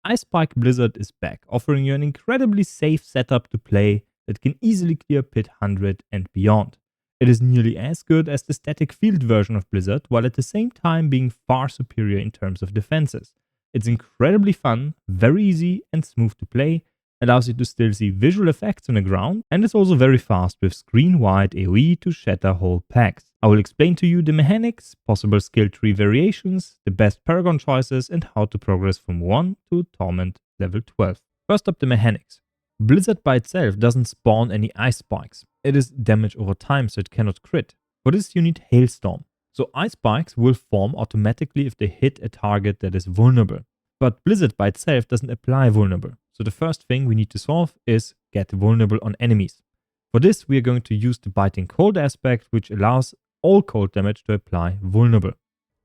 Ice Spike Blizzard is back, offering you an incredibly safe setup to play that can easily clear Pit 100 and beyond. It is nearly as good as the static field version of Blizzard, while at the same time being far superior in terms of defenses. It's incredibly fun, very easy and smooth to play, allows you to still see visual effects on the ground, and is also very fast with screen-wide AoE to shatter whole packs. I will explain to you the mechanics, possible skill tree variations, the best Paragon choices, and how to progress from 1 to Torment level 12. First up, the mechanics. Blizzard by itself doesn't spawn any ice spikes. It is damage over time, so it cannot crit. For this you need Hailstorm. So ice spikes will form automatically if they hit a target that is vulnerable. But Blizzard by itself doesn't apply vulnerable. So the first thing we need to solve is get vulnerable on enemies. For this we are going to use the Biting Cold aspect, which allows all cold damage to apply vulnerable.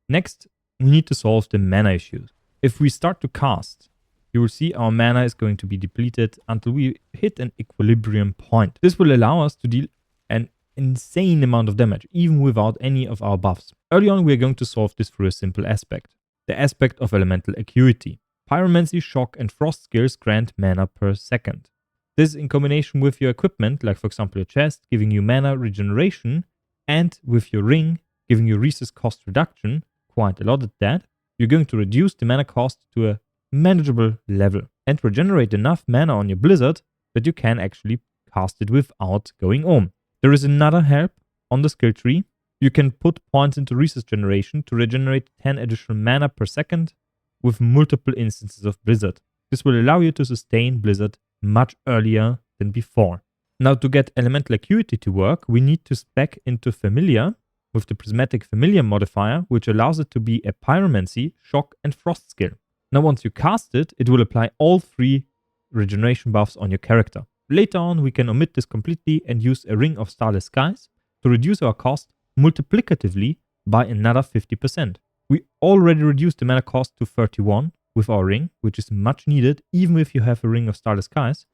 Next, we need to solve the mana issues. If we start to cast, you will see our mana is going to be depleted until we hit an equilibrium point. This will allow us to deal an insane amount of damage, even without any of our buffs. Early on, we are going to solve this through a simple aspect. The aspect of elemental acuity. Pyromancy, Shock and Frost skills grant mana per second. This in combination with your equipment, like for example your chest, giving you mana regeneration, and with your ring, giving you resource cost reduction, quite a lot at that, you're going to reduce the mana cost to a manageable level and regenerate enough mana on your Blizzard that you can actually cast it without going Ohm. There is another help on the skill tree. You can put points into resource generation to regenerate 10 additional mana per second with multiple instances of Blizzard. This will allow you to sustain Blizzard much earlier than before. Now, to get elemental acuity to work, we need to spec into Familiar with the Prismatic Familiar modifier, which allows it to be a Pyromancy, Shock and Frost skill. Now, once you cast it, it will apply all 3 regeneration buffs on your character. Later on, we can omit this completely and use a Ring of Starless Skies to reduce our cost multiplicatively by another 50%. We already reduced the mana cost to 31 with our ring, which is much needed even if you have a Ring of Starless Skies.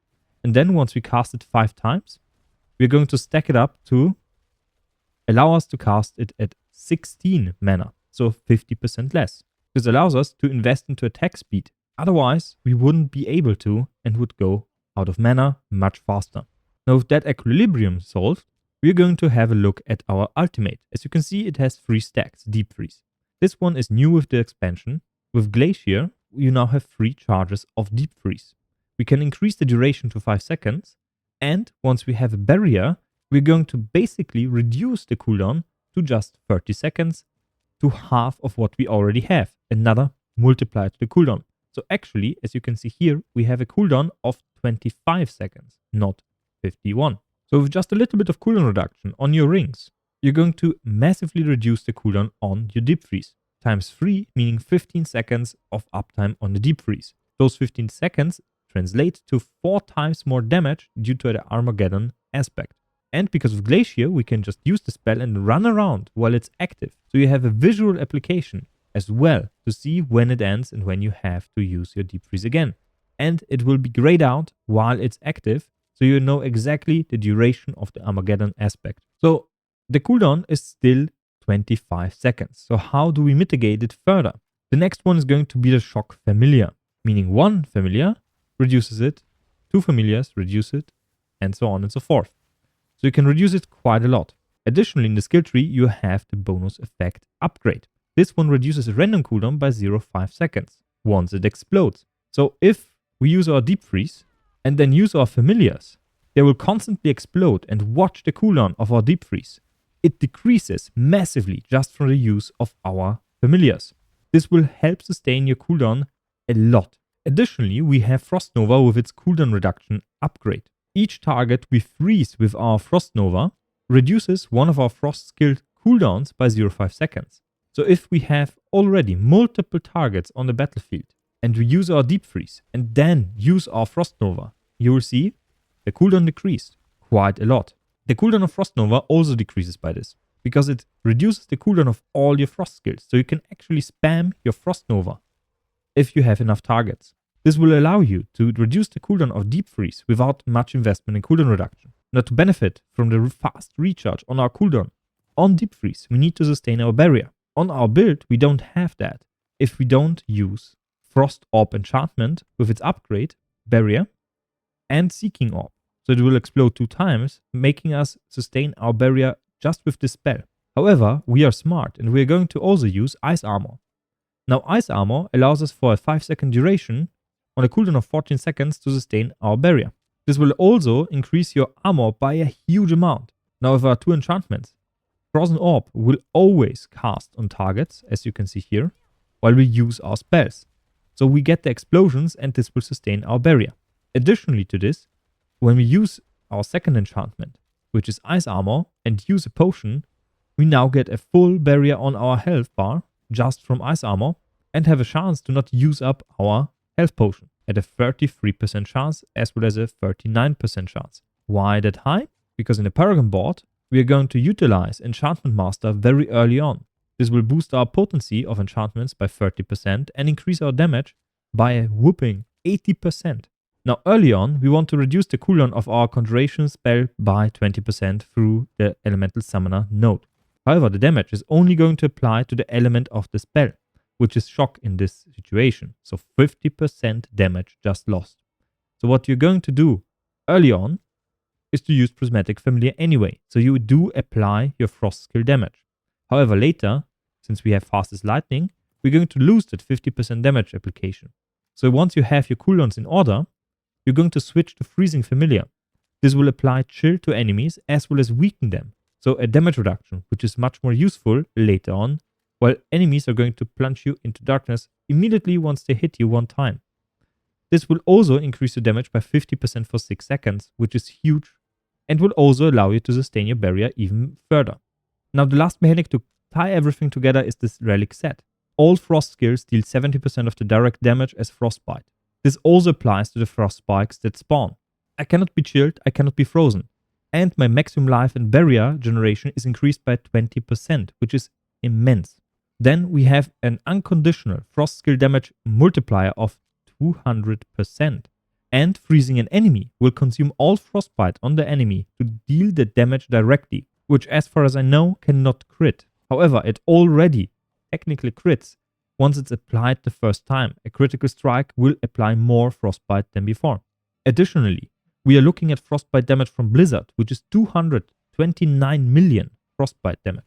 And then once we cast it 5 times, we're going to stack it up to allow us to cast it at 16 mana, so 50% less. This allows us to invest into attack speed. Otherwise, we wouldn't be able to and would go out of mana much faster. Now, with that equilibrium solved, we're going to have a look at our ultimate. As you can see, it has 3 stacks, Deep Freeze. This one is new with the expansion. With Glacier, you now have 3 charges of Deep Freeze. We can increase the duration to 5 seconds, and once we have a barrier, we're going to basically reduce the cooldown to just 30 seconds to half of what we already have, another multiplier to the cooldown. So actually, as you can see here, we have a cooldown of 25 seconds, not 51. So with just a little bit of cooldown reduction on your rings, you're going to massively reduce the cooldown on your Deep Freeze. Times 3, meaning 15 seconds of uptime on the Deep Freeze. Those 15 seconds translate to 4 times more damage due to the Armageddon aspect. And because of Glacier, we can just use the spell and run around while it's active. So you have a visual application as well to see when it ends and when you have to use your Deep Freeze again. And it will be grayed out while it's active, so you know exactly the duration of the Armageddon aspect. So the cooldown is still 25 seconds. So how do we mitigate it further? The next one is going to be the Shock Familiar, meaning 1 familiar reduces it, 2 familiars reduce it, and so on and so forth. So you can reduce it quite a lot. Additionally, in the skill tree, you have the bonus effect upgrade. This one reduces random cooldown by 0.5 seconds once it explodes. So if we use our Deep Freeze and then use our familiars, they will constantly explode and watch the cooldown of our Deep Freeze. It decreases massively just from the use of our familiars. This will help sustain your cooldown a lot. Additionally, we have Frost Nova with its cooldown reduction upgrade. Each target we freeze with our Frost Nova reduces one of our Frost skill cooldowns by 0.5 seconds. So if we have already multiple targets on the battlefield and we use our Deep Freeze and then use our Frost Nova, you will see the cooldown decreased quite a lot. The cooldown of Frost Nova also decreases by this because it reduces the cooldown of all your Frost skills. So you can actually spam your Frost Nova if you have enough targets. This will allow you to reduce the cooldown of Deep Freeze without much investment in cooldown reduction. Now, to benefit from the fast recharge on our cooldown, on Deep Freeze, we need to sustain our barrier. On our build, we don't have that if we don't use Frost Orb enchantment with its upgrade, Barrier, and Seeking Orb. So it will explode 2 times, making us sustain our barrier just with this spell. However, we are smart and we are going to also use Ice Armor. Now Ice Armor allows us for a 5-second duration on a cooldown of 14 seconds to sustain our barrier. This will also increase your armor by a huge amount. Now with our 2 enchantments, Frozen Orb will always cast on targets, as you can see here, while we use our spells. So we get the explosions and this will sustain our barrier. Additionally to this, when we use our second enchantment, which is Ice Armor, and use a potion, we now get a full barrier on our health bar just from Ice Armor and have a chance to not use up our health potion at a 33% chance as well as a 39% chance. Why that high? Because in the Paragon Board, we are going to utilize Enchantment Master very early on. This will boost our potency of enchantments by 30% and increase our damage by a whooping 80%. Now early on, we want to reduce the cooldown of our Conjuration spell by 20% through the Elemental Summoner node. However, the damage is only going to apply to the element of the spell, which is Shock in this situation. So 50% damage just lost. So what you're going to do early on is to use Prismatic Familiar anyway. So you do apply your Frost skill damage. However, later, since we have Fastest Lightning, we're going to lose that 50% damage application. So once you have your cooldowns in order, you're going to switch to Freezing Familiar. This will apply chill to enemies as well as weaken them. So a damage reduction, which is much more useful later on, while enemies are going to plunge you into darkness immediately once they hit you one time. This will also increase your damage by 50% for 6 seconds, which is huge, and will also allow you to sustain your barrier even further. Now the last mechanic to tie everything together is this relic set. All Frost skills deal 70% of the direct damage as Frostbite. This also applies to the Frost spikes that spawn. I cannot be chilled, I cannot be frozen. And my maximum life and barrier generation is increased by 20%, which is immense. Then we have an unconditional Frost skill damage multiplier of 200%. And freezing an enemy will consume all Frostbite on the enemy to deal the damage directly, which as far as I know cannot crit. However, it already technically crits once it's applied the first time. A critical strike will apply more Frostbite than before. Additionally, we are looking at Frostbite damage from Blizzard, which is 229 million Frostbite damage.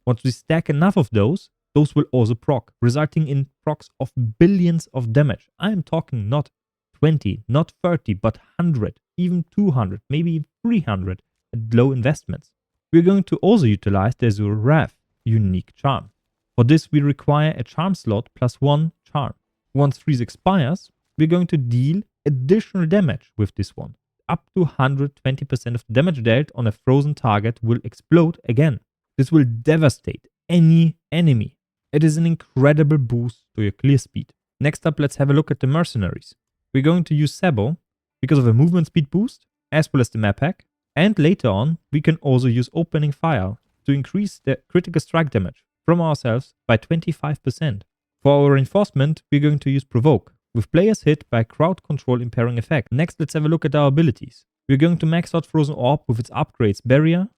Once we stack enough of those will also proc, resulting in procs of billions of damage. I am talking not 20, not 30, but 100, even 200, maybe 300 at low investments. We're going to also utilize the Azure Wrath unique charm. For this, we require a charm slot plus 1 charm. Once freeze expires, we're going to deal additional damage with this one. Up to 120% of the damage dealt on a frozen target will explode again. This will devastate any enemy. It is an incredible boost to your clear speed. Next up, let's have a look at the mercenaries. We're going to use Sabo because of a movement speed boost, as well as the map hack. And later on, we can also use Opening Fire to increase the critical strike damage from ourselves by 25%. For our reinforcement, we're going to use Provoke, with players hit by crowd control impairing effect. Next, let's have a look at our abilities. We're going to max out Frozen Orb with its upgrades Barrier,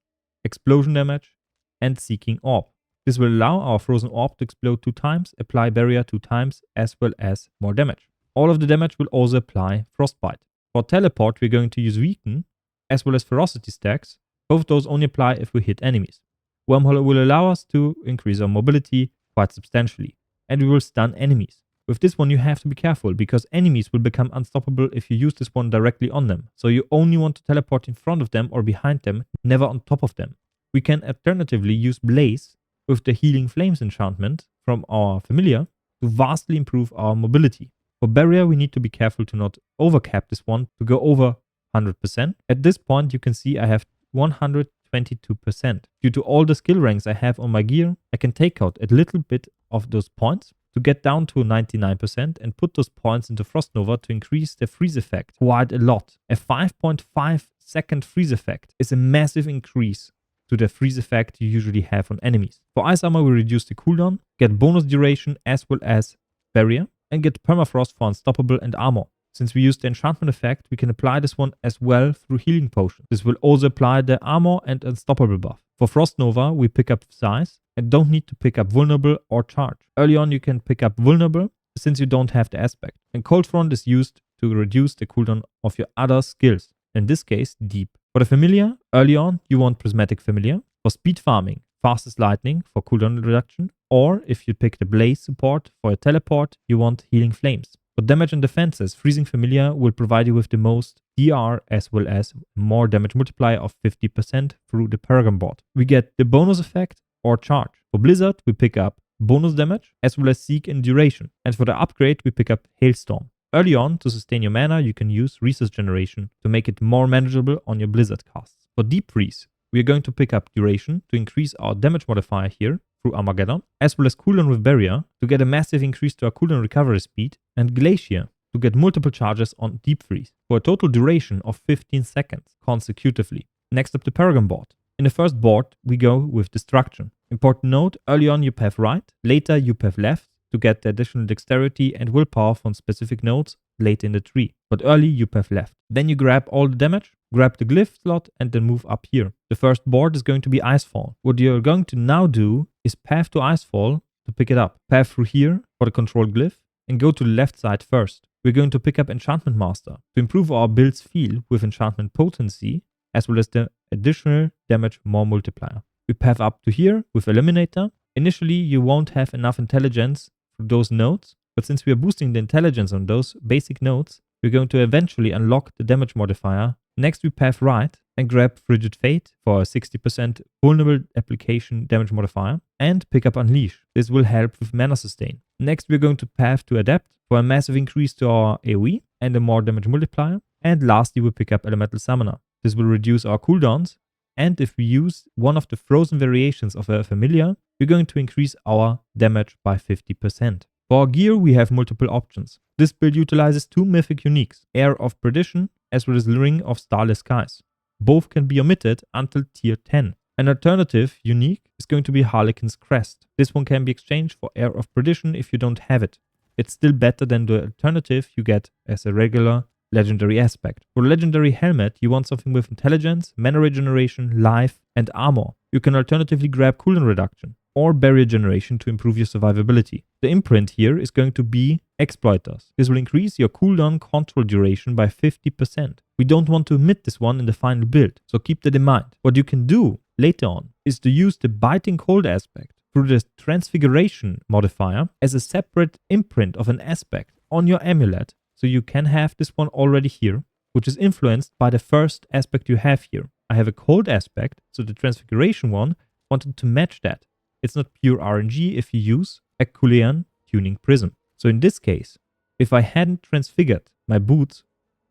Explosion Damage, and Seeking Orb. This will allow our Frozen Orb to explode 2 times, apply Barrier 2 times, as well as more damage. All of the damage will also apply Frostbite. For Teleport, we're going to use Weaken, as well as Ferocity stacks. Both those only apply if we hit enemies. Wormhole will allow us to increase our mobility quite substantially, and we will stun enemies. With this one, you have to be careful, because enemies will become unstoppable if you use this one directly on them. So you only want to teleport in front of them or behind them, never on top of them. We can alternatively use Blaze with the Healing Flames enchantment from our familiar to vastly improve our mobility. For Barrier, we need to be careful to not overcap this one to go over 100%. At this point, you can see I have 122%. Due to all the skill ranks I have on my gear, I can take out a little bit of those points to get down to 99% and put those points into Frost Nova to increase the freeze effect quite a lot. A 5.5 second freeze effect is a massive increase to the freeze effect you usually have on enemies. For Ice Armor, we reduce the cooldown, get bonus duration as well as Barrier, and get Permafrost for Unstoppable and Armor. Since we use the enchantment effect, we can apply this one as well through Healing Potion. This will also apply the Armor and Unstoppable buff. For Frost Nova, we pick up Size and don't need to pick up Vulnerable or Charge. Early on, you can pick up Vulnerable since you don't have the aspect. And Cold Front is used to reduce the cooldown of your other skills, in this case Deep. For the familiar, early on you want Prismatic Familiar. For speed farming, Fastest Lightning for cooldown reduction, or if you pick the Blaze support for a teleport, you want Healing Flames. For damage and defenses, Freezing Familiar will provide you with the most DR as well as more damage multiplier of 50% through the Paragon Board. We get the bonus effect or charge. For Blizzard, we pick up bonus damage as well as Seek and Duration. And for the upgrade, we pick up Hailstorm. Early on, to sustain your mana, you can use Resource Generation to make it more manageable on your Blizzard casts. For Deep Freeze, we are going to pick up Duration to increase our damage modifier here through Armageddon, as well as cooldown with Barrier to get a massive increase to our cooldown recovery speed, and Glacier to get multiple charges on Deep Freeze for a total duration of 15 seconds consecutively. Next up, the Paragon Board. In the first board, we go with Destruction. Important note, early on you path right, later you path left to get the additional dexterity and willpower from specific nodes late in the tree. But early you path left. Then you grab all the damage, grab the glyph slot and then move up here. The first board is going to be Icefall. What you're going to now do is path to Icefall to pick it up. Path through here for the control glyph and go to the left side first. We're going to pick up Enchantment Master to improve our build's feel with enchantment potency as well as the additional damage more multiplier. We path up to here with Eliminator. Initially you won't have enough intelligence for those nodes, but since we are boosting the intelligence on those basic nodes, we're going to eventually unlock the damage modifier. Next we path right and grab Frigid Fate for a 60% vulnerable application damage modifier and pick up Unleash. This will help with mana sustain. Next we're going to path to Adapt for a massive increase to our AoE and a more damage multiplier. And lastly we pick up Elemental Summoner. This will reduce our cooldowns, and if we use one of the frozen variations of a familiar, we're going to increase our damage by 50%. For our gear we have multiple options. This build utilizes two mythic uniques, Air of Perdition as well as Ring of Starless Skies. Both can be omitted until tier 10. An alternative unique is going to be Harlequin's Crest. This one can be exchanged for Air of Perdition if you don't have it. It's still better than the alternative you get as a regular legendary aspect. For legendary helmet, you want something with intelligence, mana regeneration, life, and armor. You can alternatively grab cooldown reduction or barrier generation to improve your survivability. The imprint here is going to be Exploiters. This will increase your cooldown control duration by 50%. We don't want to omit this one in the final build, so keep that in mind. What you can do later on is to use the Biting Cold aspect through the Transfiguration modifier as a separate imprint of an aspect on your amulet. So you can have this one already here, which is influenced by the first aspect you have here. I have a cold aspect, so the Transfiguration one wanted to match that. It's not pure RNG if you use a Kulean Tuning Prism. So in this case, if I hadn't transfigured my boots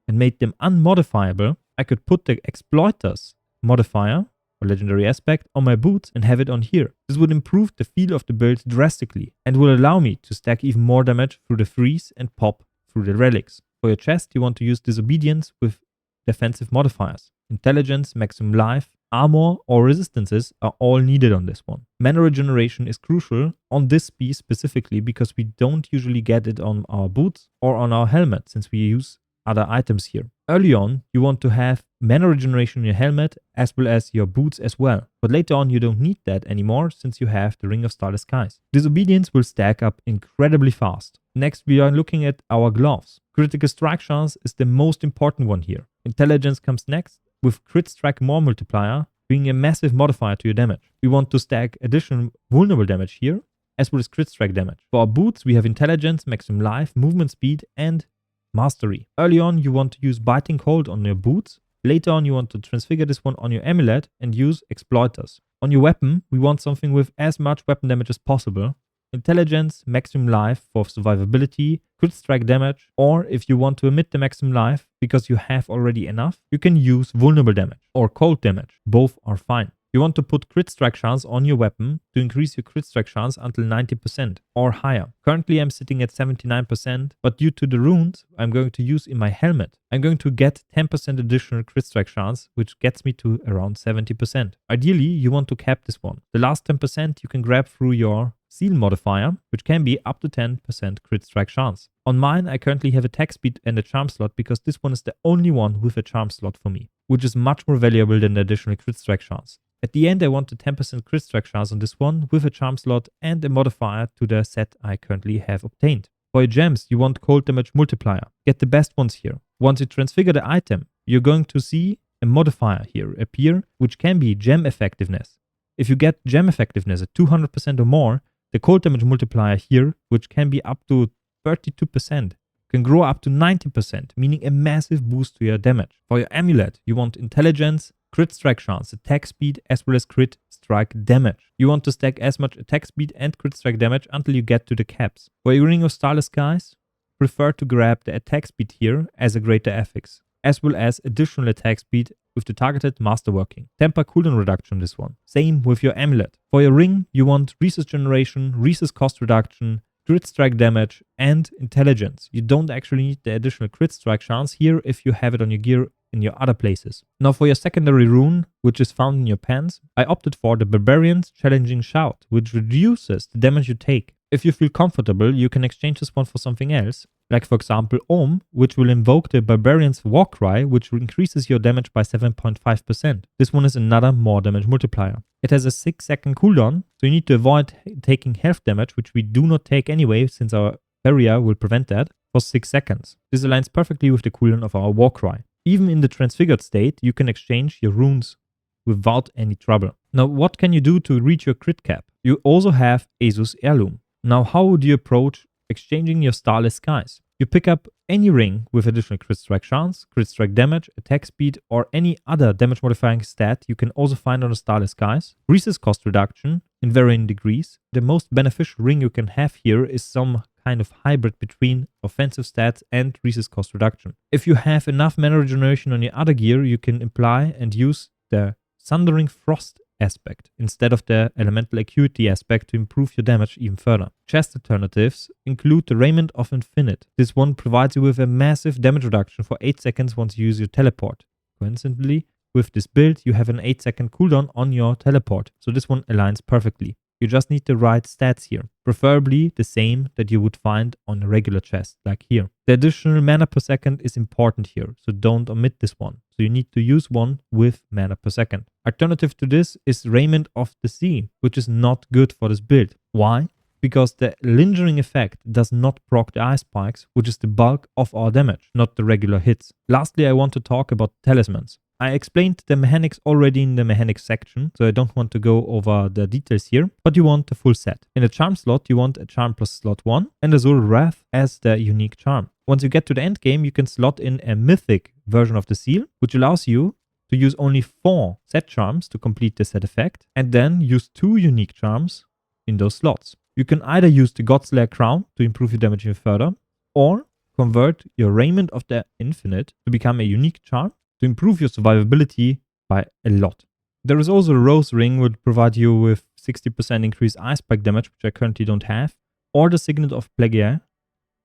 and made them unmodifiable, I could put the Exploiters modifier or legendary aspect on my boots and have it on here. This would improve the feel of the build drastically and will allow me to stack even more damage through the freeze and pop through the relics. For your chest, you want to use Disobedience with defensive modifiers. Intelligence, maximum life, armor, or resistances are all needed on this one. Mana regeneration is crucial on this piece specifically because we don't usually get it on our boots or on our helmet since we use other items here. Early on, you want to have mana regeneration in your helmet as well as your boots as well. But later on, you don't need that anymore since you have the Ring of Starless Skies. Disobedience will stack up incredibly fast. Next, we are looking at our gloves. Critical strike chance is the most important one here. Intelligence comes next, with crit strike more multiplier being a massive modifier to your damage. We want to stack additional vulnerable damage here, as well as crit strike damage. For our boots, we have intelligence, maximum life, movement speed, and mastery. Early on, you want to use Biting Cold on your boots. Later on, you want to transfigure this one on your amulet and use Exploiters. On your weapon, we want something with as much weapon damage as possible. Intelligence, maximum life for survivability, crit strike damage, or if you want to omit the maximum life because you have already enough, you can use vulnerable damage or cold damage. Both are fine. You want to put crit strike chance on your weapon to increase your crit strike chance until 90% or higher. Currently I'm sitting at 79%, but due to the runes I'm going to use in my helmet, I'm going to get 10% additional crit strike chance, which gets me to around 70%. Ideally, you want to cap this one. The last 10% you can grab through your Seal modifier, which can be up to 10% crit strike chance. On mine, I currently have attack speed and a charm slot because this one is the only one with a charm slot for me, which is much more valuable than the additional crit strike chance. At the end, I want the 10% crit strike chance on this one with a charm slot and a modifier to the set I currently have obtained. For your gems, you want cold damage multiplier. Get the best ones here. Once you transfigure the item, you're going to see a modifier here appear, which can be gem effectiveness. If you get gem effectiveness at 200% or more, the cold damage multiplier here, which can be up to 32%, can grow up to 90%, meaning a massive boost to your damage. For your amulet, you want intelligence, crit strike chance, attack speed, as well as crit strike damage. You want to stack as much attack speed and crit strike damage until you get to the caps. For your ring of starless skies, prefer to grab the attack speed here as a greater affix, as well as additional attack speed with the targeted masterworking. Temper cooldown reduction on this one. Same with your amulet. For your ring, you want resource generation, resource cost reduction, crit strike damage, and intelligence. You don't actually need the additional crit strike chance here if you have it on your gear in your other places. Now for your secondary rune, which is found in your pants, I opted for the Barbarian's Challenging Shout, which reduces the damage you take. If you feel comfortable, you can exchange this one for something else, like for example Om, which will invoke the Barbarian's Warcry, which increases your damage by 7.5%. This one is another more damage multiplier. It has a 6-second cooldown, so you need to avoid taking health damage, which we do not take anyway, since our barrier will prevent that, for 6 seconds. This aligns perfectly with the cooldown of our Warcry. Even in the transfigured state, you can exchange your runes without any trouble. Now, what can you do to reach your crit cap? You also have Asus Heirloom. Now, how would you approach exchanging your starless skies? You pick up any ring with additional crit strike chance, crit strike damage, attack speed, or any other damage modifying stat you can also find on the starless skies. Resource cost reduction in varying degrees. The most beneficial ring you can have here is some kind of hybrid between offensive stats and resource cost reduction. If you have enough mana regeneration on your other gear, you can apply and use the Sundering Frost aspect instead of the Elemental Acuity aspect to improve your damage even further. Chest alternatives include the Raiment of Infinite. This one provides you with a massive damage reduction for 8 seconds once you use your teleport. Coincidentally, with this build, you have an 8-second cooldown on your teleport, so this one aligns perfectly. You just need the right stats here, preferably the same that you would find on a regular chest, like here. The additional mana per second is important here, so don't omit this one. So you need to use one with mana per second. Alternative to this is Raiment of the Sea, which is not good for this build. Why? Because the lingering effect does not proc the ice spikes, which is the bulk of our damage, not the regular hits. Lastly, I want to talk about talismans. I explained the mechanics already in the mechanics section, so I don't want to go over the details here, but you want the full set. In the charm slot, you want a charm plus slot 1 and Azul Wrath as the unique charm. Once you get to the end game, you can slot in a mythic version of the seal, which allows you to use only 4 set charms to complete the set effect, and then use 2 unique charms in those slots. You can either use the Godslayer crown to improve your damage even further, or convert your Raiment of the Infinite to become a unique charm to improve your survivability by a lot. There is also a Rose Ring, which provide you with 60% increased ice spike damage, which I currently don't have, or the Signet of Plagiaire,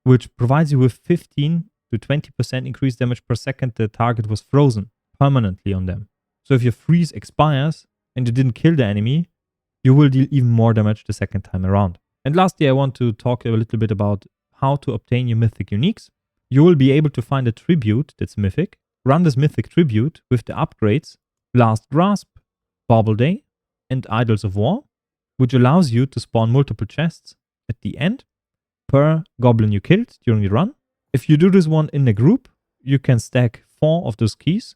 which provides you with 15 to 20% increased damage per second the target was frozen permanently on them. So if your freeze expires and you didn't kill the enemy, you will deal even more damage the second time around. And lastly, I want to talk a little bit about how to obtain your mythic uniques. You will be able to find a tribute that's mythic, run this mythic tribute with the upgrades Last Grasp, Bauble Day, and Idols of War, which allows you to spawn multiple chests at the end per goblin you killed during the run. If you do this one in a group, you can stack 4 of those keys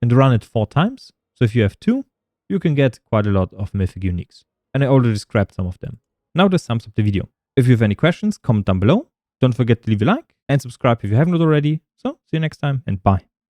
and run it 4 times. So if you have 2, you can get quite a lot of mythic uniques. And I already scrapped some of them. Now this sums up the video. If you have any questions, comment down below. Don't forget to leave a like and subscribe if you haven't already. So see you next time and bye.